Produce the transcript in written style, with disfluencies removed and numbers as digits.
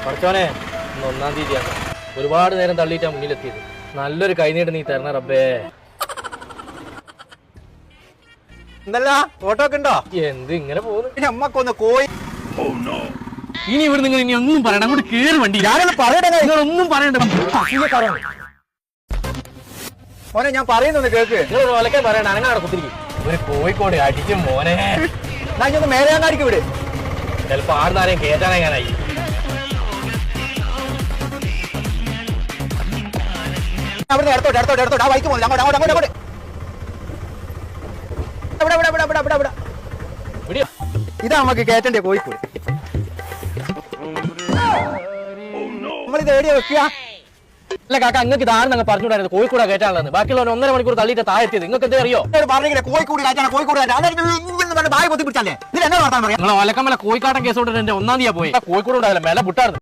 പഠിച്ചോനെ ഇന്ന് 1-ാം തീയതിയാണ്. ഒരുപാട് നേരം തള്ളിയിട്ടാ മുന്നിലെത്തിയത്. നല്ലൊരു കൈനീട്ട് നീ തരണ റബ്ബേ. എന്തല്ല ഫോട്ടോ ഒക്കെ ഉണ്ടോ? എന്ത് ഇങ്ങനെ പോകുന്നു? പിന്നെ അമ്മക്കൊന്ന് കോയി ഇനി ഇവിടെ നിങ്ങൾ ഇനി ഒന്നും പറയണ്ട. അങ്ങോട്ട് കേറി വണ്ടി. ഞാനൊന്ന് പറയട്ടെ. നിങ്ങളൊന്നും പറയണ്ട. മോനെ ഞാൻ പറയുന്നൊന്ന് കേക്ക്. നിങ്ങൾ ഒലക്കാൻ പറയണ്ട. അനങ്ങാടെ കുത്തിരിക്കും. ഒരു കോഴിക്കോട് അടിക്കും മോനെ. ഞാൻ ഒന്ന് മേലങ്ങാടിക്ക് വിട്. ചിലപ്പോ ആടുന്നാരെയും കേറ്റാനെങ്ങാനായി. അവിടെ അടുത്തോട്ട് ആ വൈക്ക് പോകുന്നു. അങ്ങോട്ട് ഇതാ നമുക്ക് കേറ്റണ്ടേ കോഴിക്കോട്. നമ്മളിത് എവിടെയാ വെക്കുക? അല്ല കാക്ക, നിങ്ങൾക്ക് ഇതാണെന്ന് പറഞ്ഞുകൂടായിരുന്നു കോഴിക്കോട് കയറ്റാനുള്ളത്. ബാക്കിയുള്ള 1.5 മണിക്കൂർ തള്ളിയിട്ട് താഴെത്തിയത്. നിങ്ങൾക്ക് എന്താ അറിയോ? പറഞ്ഞില്ലേ കോഴിക്കോട് കയറ്റാണ് ബായ് കൊത്തി പിടിച്ചാലേ. ഇതിൽ എന്നാ വർത്താനം പറയാം? നിങ്ങൾ ഒലക്കമ്മല കോഴിക്കാട്ടൻ കേസ് കൊണ്ട് 1-ാം തീയതി പോയി കോഴിക്കോട് ഉണ്ടാവില്ല. മേലെ വിട്ടായിരുന്നു.